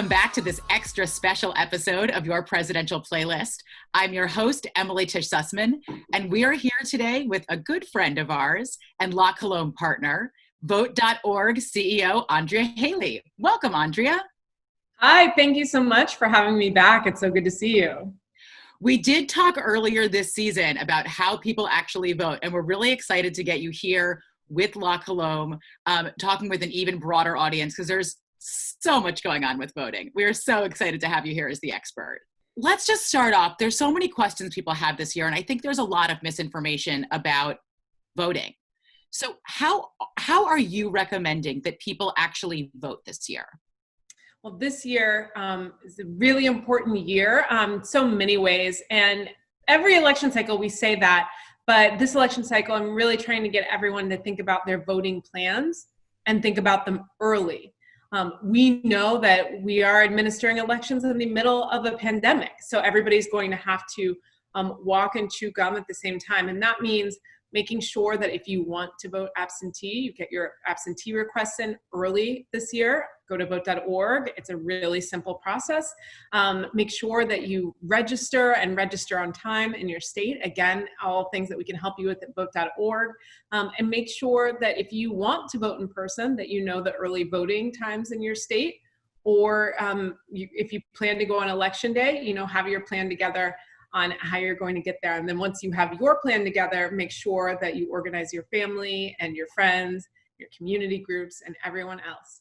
Welcome back to this extra special episode of your presidential playlist. I'm your host, Emily Tisch-Sussman, and we are here today with a good friend of ours and La Colombe partner, Vote.org CEO, Andrea Hailey. Welcome, Andrea. Hi, thank you so much for having me back. It's so good to see you. We did talk earlier this season about how people actually vote, and we're really excited to get you here with La Colombe, talking with an even broader audience because there's so much going on with voting. We are so excited to have you here as the expert. Let's just start off. There's so many questions people have this year, and I think there's a lot of misinformation about voting. So how are you recommending that people actually vote this year? Well, this year is a really important year, so many ways. And every election cycle we say that, but this election cycle, I'm really trying to get everyone to think about their voting plans and think about them early. We know that we are administering elections in the middle of a pandemic. So everybody's going to have to walk and chew gum at the same time. And that means making sure that if you want to vote absentee, you get your absentee requests in early this year. Go to vote.org. It's a really simple process. Make sure that you register on time in your state. Again, all things that we can help you with at vote.org. And make sure that if you want to vote in person, that you know the early voting times in your state. Or if you plan to go on election day, have your plan together on how you're going to get there. And then once you have your plan together, make sure that you organize your family and your friends, your community groups, and everyone else.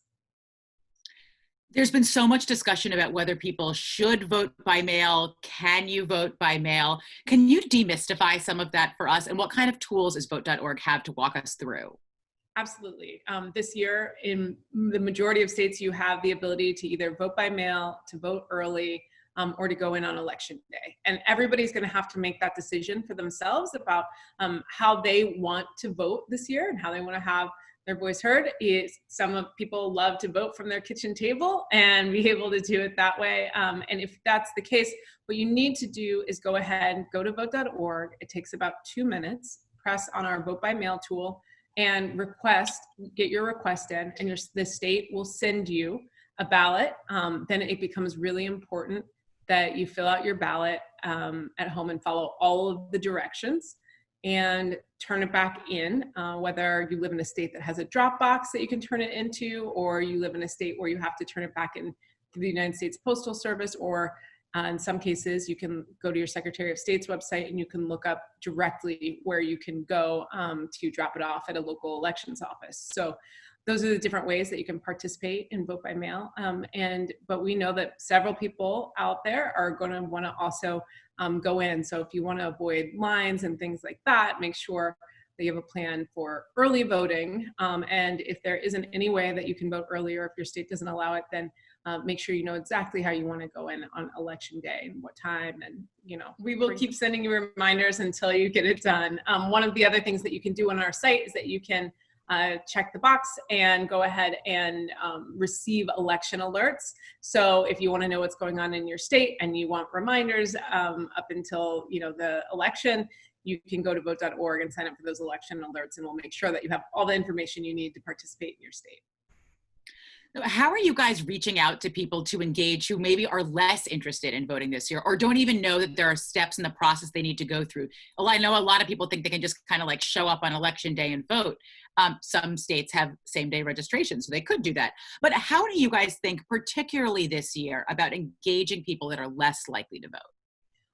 There's been so much discussion about whether people should vote by mail. Can you vote by mail? Can you demystify some of that for us? And what kind of tools does Vote.org have to walk us through? Absolutely. This year, in the majority of states, you have the ability to either vote by mail, to vote early, or to go in on election day. And everybody's going to have to make that decision for themselves about how they want to vote this year and how they want to have their voice heard. Some people love to vote from their kitchen table and be able to do it that way. And if that's the case, what you need to do is go ahead and go to vote.org. It takes about 2 minutes. Press on our vote by mail tool and get your request in, and the state will send you a ballot. Then it becomes really important that you fill out your ballot at home and follow all of the directions and turn it back in, whether you live in a state that has a drop box that you can turn it into, or you live in a state where you have to turn it back in to the United States Postal Service, or in some cases you can go to your Secretary of State's website and you can look up directly where you can go to drop it off at a local elections office. So those are the different ways that you can participate in vote by mail. But we know that several people out there are going to want to also go in. So if you want to avoid lines and things like that, make sure that you have a plan for early voting. And if there isn't any way that you can vote earlier, if your state doesn't allow it, then make sure you know exactly how you want to go in on election day and what time. And, we will keep sending you reminders until you get it done. One of the other things that you can do on our site is that you can check the box and go ahead and receive election alerts. So if you want to know what's going on in your state and you want reminders up until the election, you can go to vote.org and sign up for those election alerts, and we'll make sure that you have all the information you need to participate in your state. How are you guys reaching out to people to engage who maybe are less interested in voting this year or don't even know that there are steps in the process they need to go through? Well, I know a lot of people think they can just kind of like show up on election day and vote. Some states have same-day registration, so they could do that. But how do you guys think, particularly this year, about engaging people that are less likely to vote?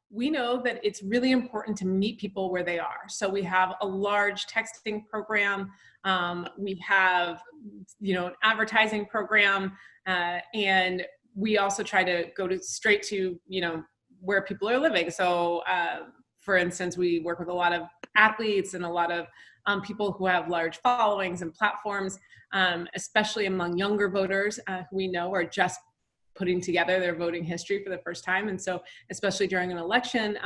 We know that it's really important to meet people where they are. So we have a large texting program. We have, an advertising program, and we also try to go straight to, where people are living. So, for instance, we work with a lot of athletes and a lot of people who have large followings and platforms, especially among younger voters who we know are just putting together their voting history for the first time. And so especially during an election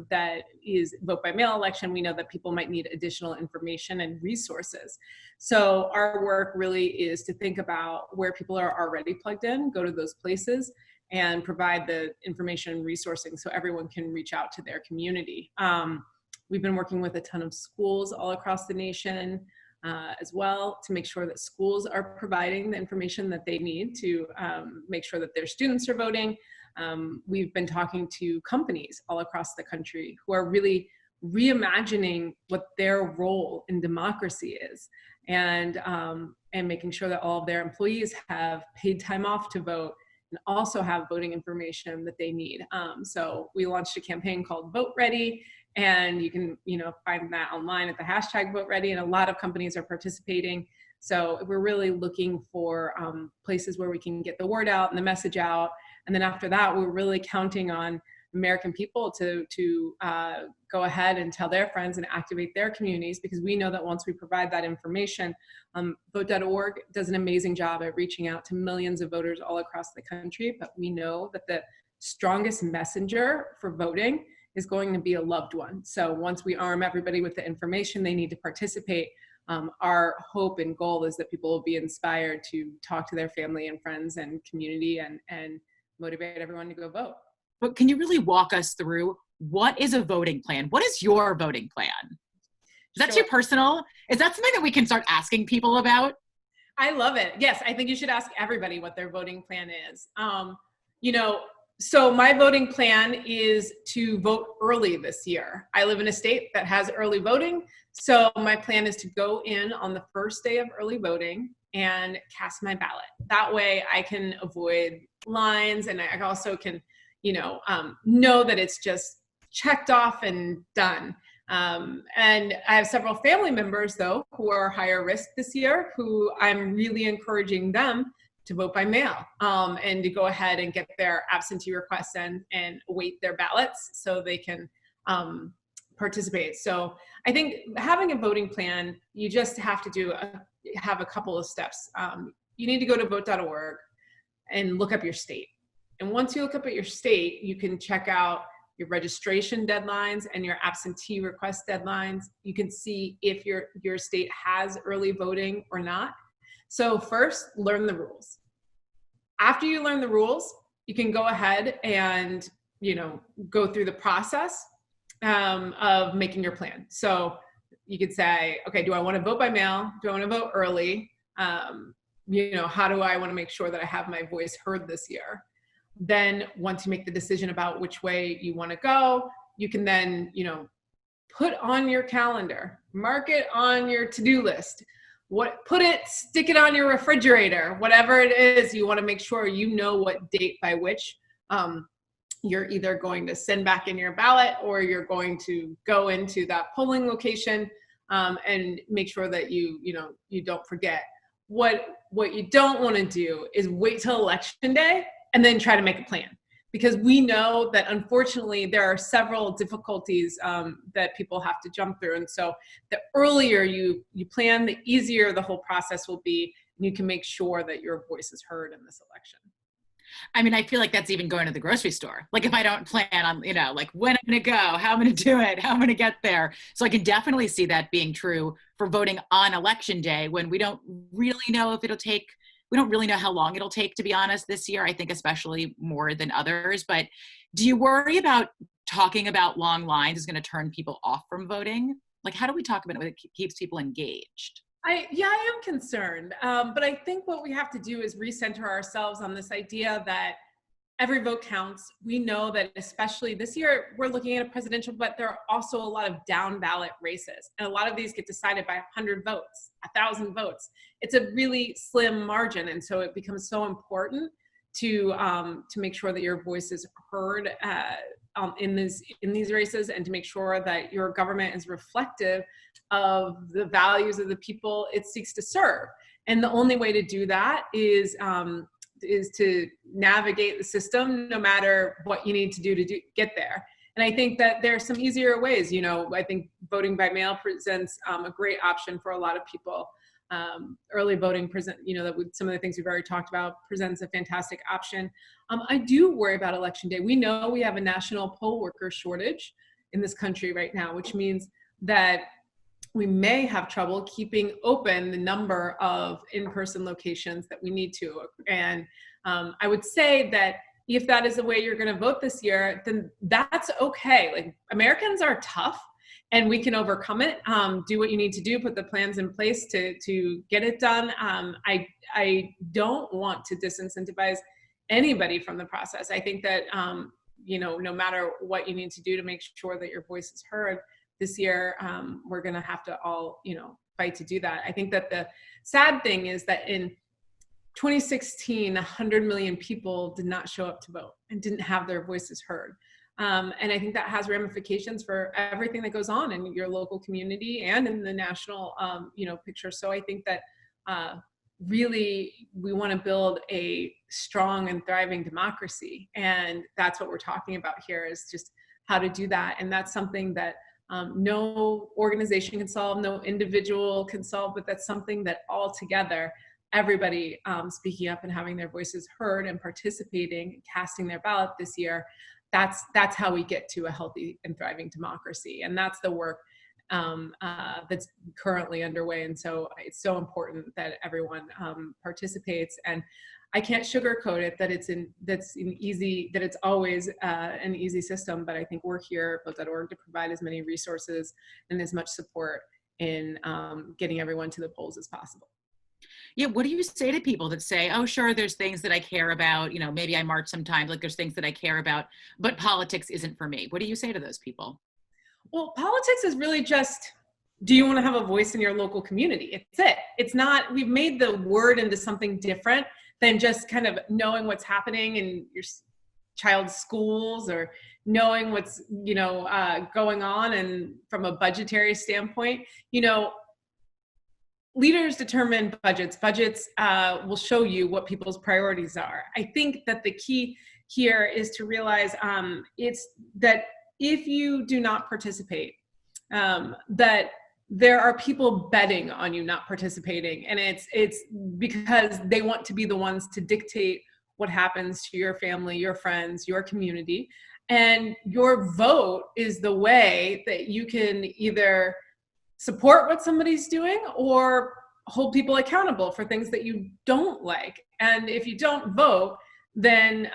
that is vote by mail election, we know that people might need additional information and resources. So our work really is to think about where people are already plugged in, go to those places and provide the information and resourcing so everyone can reach out to their community. We've been working with a ton of schools all across the nation. as well, to make sure that schools are providing the information that they need to make sure that their students are voting. We've been talking to companies all across the country who are really reimagining what their role in democracy is, and making sure that all of their employees have paid time off to vote and also have voting information that they need. So we launched a campaign called Vote Ready, and you can find that online at the hashtag Vote Ready, and a lot of companies are participating. So we're really looking for places where we can get the word out and the message out. And then after that, we're really counting on American people to go ahead and tell their friends and activate their communities, because we know that once we provide that information, vote.org does an amazing job at reaching out to millions of voters all across the country. But we know that the strongest messenger for voting is going to be a loved one. So once we arm everybody with the information they need to participate, our hope and goal is that people will be inspired to talk to their family and friends and community and motivate everyone to go vote. But can you really walk us through, what is a voting plan? What is your voting plan? Is that too personal? Is that something that we can start asking people about? I love it. Yes, I think you should ask everybody what their voting plan is. So my voting plan is to vote early this year. I live in a state that has early voting. So my plan is to go in on the first day of early voting and cast my ballot. That way I can avoid lines, and I also can, know that it's just checked off and done. And I have several family members, though, who are higher risk this year, who I'm really encouraging them to vote by mail, and to go ahead and get their absentee requests and await their ballots so they can participate. So I think having a voting plan, you just have to have a couple of steps. You need to go to vote.org and look up your state. And once you look up at your state, you can check out your registration deadlines and your absentee request deadlines. You can see if your state has early voting or not. So first, learn the rules. After you learn the rules, you can go ahead and go through the process of making your plan. So you could say, okay, do I want to vote by mail? Do I want to vote early? How do I want to make sure that I have my voice heard this year? Then once you make the decision about which way you want to go, you can then, put on your calendar, mark it on your to-do list, stick it on your refrigerator, whatever it is, you want to make sure you know what date by which you're either going to send back in your ballot, or you're going to go into that polling location, and make sure that you don't forget. What you don't want to do is wait till election day and then try to make a plan, because we know that unfortunately there are several difficulties that people have to jump through. And so the earlier you plan, the easier the whole process will be, and you can make sure that your voice is heard in this election. I mean, I feel like that's even going to the grocery store. Like if I don't plan on, like when I'm going to go, how I'm going to do it, how I'm going to get there. So I can definitely see that being true for voting on election day, when we don't really know if we don't really know how long it'll take, to be honest, this year, I think especially more than others. But do you worry about talking about long lines is going to turn people off from voting? Like, how do we talk about it when it keeps people engaged? I am concerned, but I think what we have to do is recenter ourselves on this idea that every vote counts. We know that especially this year, we're looking at a presidential, but there are also a lot of down ballot races. And a lot of these get decided by 100 votes, 1,000 votes. It's a really slim margin. And so it becomes so important to make sure that your voice is heard in these races, and to make sure that your government is reflective of the values of the people it seeks to serve. And the only way to do that is to navigate the system, no matter what you need to do get there. And I think that there are some easier ways. I think voting by mail presents a great option for a lot of people. Early voting with some of the things we've already talked about, presents a fantastic option. I do worry about election day. We know we have a national poll worker shortage in this country right now, which means that we may have trouble keeping open the number of in-person locations that we need to. And I would say that if that is the way you're going to vote this year, then that's okay. Like, Americans are tough, and we can overcome it. Do what you need to do, put the plans in place to get it done. I don't want to disincentivize anybody from the process. I think that, no matter what you need to do to make sure that your voice is heard this year, we're going to have to all, fight to do that. I think that the sad thing is that in 2016, 100 million people did not show up to vote and didn't have their voices heard. And I think that has ramifications for everything that goes on in your local community and in the national, picture. So I think that really we want to build a strong and thriving democracy. And that's what we're talking about here, is just how to do that. And that's something that no organization can solve, no individual can solve, but that's something that all together, everybody speaking up and having their voices heard and participating, casting their ballot this year, that's how we get to a healthy and thriving democracy. And that's the work that's currently underway. And so it's so important that everyone participates. And I can't sugarcoat it that it's always an easy system, but I think we're here at vote.org to provide as many resources and as much support in getting everyone to the polls as possible. Yeah, what do you say to people that say, oh, sure, there's things that I care about, maybe I march sometimes, like there's things that I care about, but politics isn't for me. What do you say to those people? Well, politics is really just, do you want to have a voice in your local community? It's it. It's not, we've made the word into something different than just kind of knowing what's happening in your child's schools or knowing what's, going on. And from a budgetary standpoint, leaders determine budgets. Budgets will show you what people's priorities are. I think that the key here is to realize it's that if you do not participate, that there are people betting on you not participating, and it's because they want to be the ones to dictate what happens to your family, your friends, your community, and your vote is the way that you can either support what somebody's doing or hold people accountable for things that you don't like. And if you don't vote, then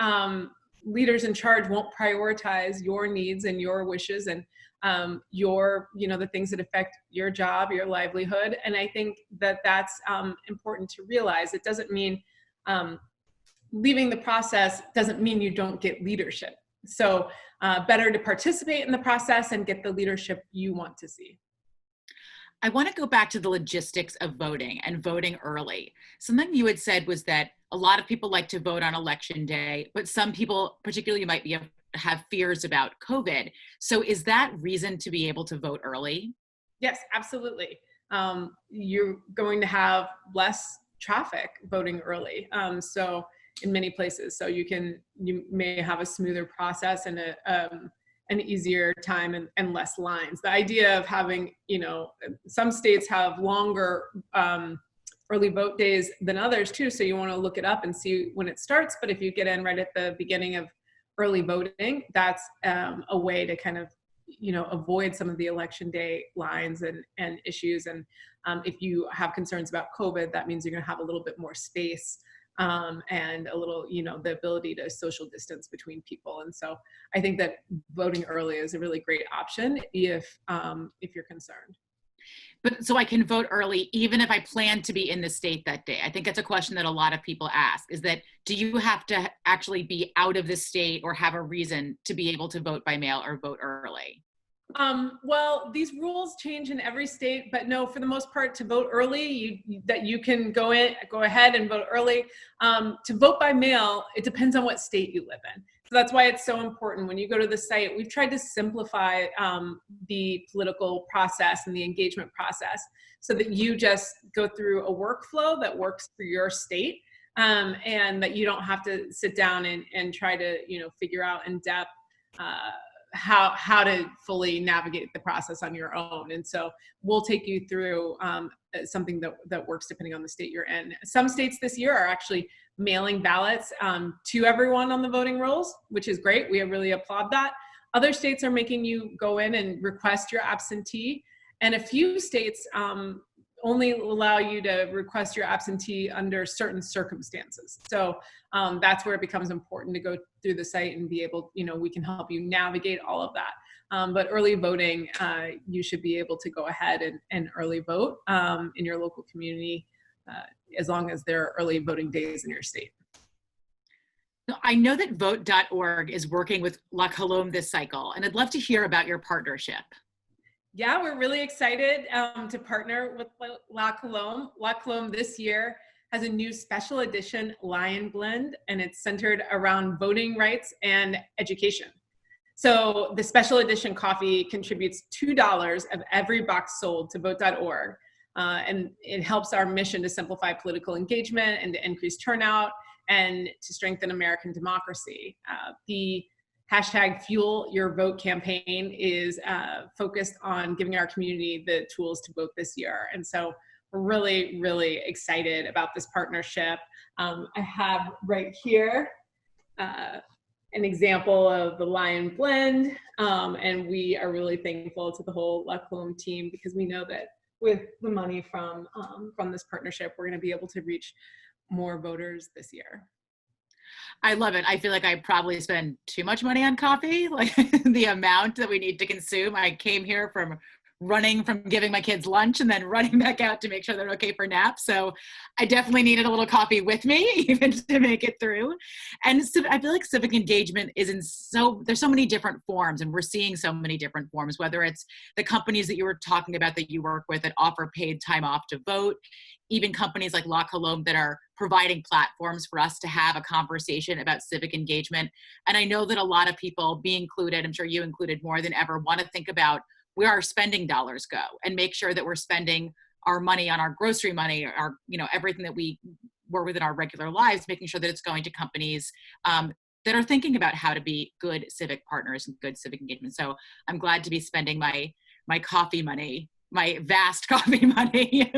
leaders in charge won't prioritize your needs and your wishes and your, the things that affect your job, your livelihood. And I think that that's important to realize. It doesn't mean leaving the process doesn't mean you don't get leadership. So better to participate in the process and get the leadership you want to see. I want to go back to the logistics of voting and voting early. Something you had said was that a lot of people like to vote on election day, but some people, particularly, might have fears about COVID. So is that reason to be able to vote early? Yes, absolutely. You're going to have less traffic voting early. So in many places, so you may have a smoother process and an easier time and less lines. The idea of having, some states have longer early vote days than others too. So you want to look it up and see when it starts. But if you get in right at the beginning of early voting, that's a way to kind of, avoid some of the election day lines and issues. And if you have concerns about COVID, that means you're going to have a little bit more space and a little, the ability to social distance between people. And so I think that voting early is a really great option if you're concerned. But so I can vote early even if I plan to be in the state that day. I think that's a question that a lot of people ask, is that do you have to actually be out of the state or have a reason to be able to vote by mail or vote early? Well, these rules change in every state, but no, for the most part, to vote early, you can go ahead and vote early. To vote by mail, it depends on what state you live in. So that's why it's so important when you go to the site. We've tried to simplify the political process and the engagement process so that you just go through a workflow that works for your state, and that you don't have to sit down and try to figure out in depth how to fully navigate the process on your own. And so we'll take you through something that works depending on the state you're in. Some states this year are actually mailing ballots to everyone on the voting rolls, which is great. We really applaud that. Other states are making you go in and request your absentee. And a few states only allow you to request your absentee under certain circumstances. So that's where it becomes important to go through the site and be able, we can help you navigate all of that. But early voting, you should be able to go ahead and early vote in your local community as long as there are early voting days in your state. I know that vote.org is working with La Colombe this cycle, and I'd love to hear about your partnership. Yeah, we're really excited to partner with La Colombe. La Colombe this year has a new special edition Lion Blend, and it's centered around voting rights and education. So the special edition coffee contributes $2 of every box sold to vote.org. And it helps our mission to simplify political engagement and to increase turnout and to strengthen American democracy. The hashtag Fuel Your Vote campaign is focused on giving our community the tools to vote this year. And so we're really, really excited about this partnership. I have right here an example of the Lion Blend, and we are really thankful to the whole La Colombe team because we know that with the money from this partnership, we're going to be able to reach more voters this year. I love it. I feel like I probably spend too much money on coffee, like the amount that we need to consume. I came here from running from giving my kids lunch and then running back out to make sure they're okay for naps. So I definitely needed a little coffee with me even to make it through. And so I feel like civic engagement there's so many different forms, and we're seeing so many different forms, whether it's the companies that you were talking about that you work with that offer paid time off to vote, even companies like La Colombe that are providing platforms for us to have a conversation about civic engagement. And I know that a lot of people, me included, I'm sure you included more than ever, want to think about where our spending dollars go and make sure that we're spending our money on our grocery money, our, everything that we were within our regular lives, making sure that it's going to companies that are thinking about how to be good civic partners and good civic engagement. So I'm glad to be spending my coffee money, my vast coffee money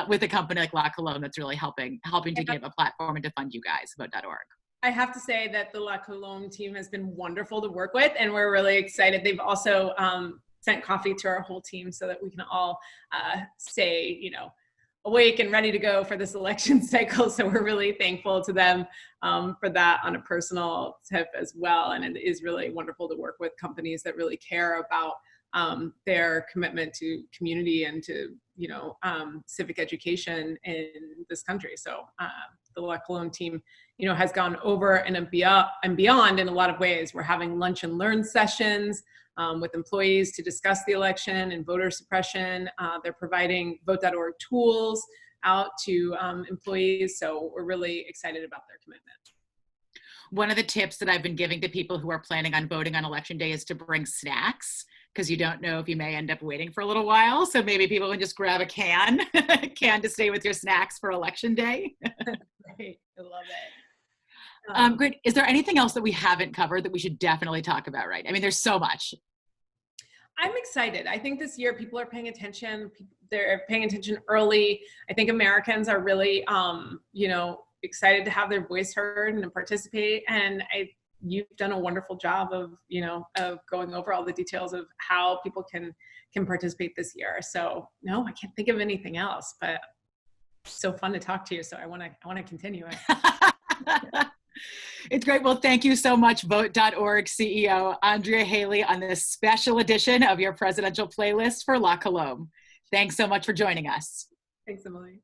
with a company like La Colombe that's really helping to give a platform and to fund you guys, vote.org. I have to say that the La Colombe team has been wonderful to work with, and we're really excited. They've also sent coffee to our whole team so that we can all stay, awake and ready to go for this election cycle. So we're really thankful to them for that on a personal tip as well. And it is really wonderful to work with companies that really care about their commitment to community and to, civic education in this country. So the La Colombe team, has gone over and beyond in a lot of ways. We're having lunch and learn sessions with employees to discuss the election and voter suppression. They're providing vote.org tools out to employees. So we're really excited about their commitment. One of the tips that I've been giving to people who are planning on voting on election day is to bring snacks, because you don't know if you may end up waiting for a little while. So maybe people can just grab a can to stay with your snacks for election day. Great, I love it. Great. Is there anything else that we haven't covered that we should definitely talk about, right? I mean, there's so much. I'm excited. I think this year people are paying attention. They're paying attention early. I think Americans are really, excited to have their voice heard and to participate. And you've done a wonderful job of going over all the details of how people can participate this year. So no, I can't think of anything else, but it's so fun to talk to you. So I want to continue it. It's great. Well, thank you so much, vote.org CEO Andrea Hailey, on this special edition of your presidential playlist for La Colombe. Thanks so much for joining us. Thanks, Emily.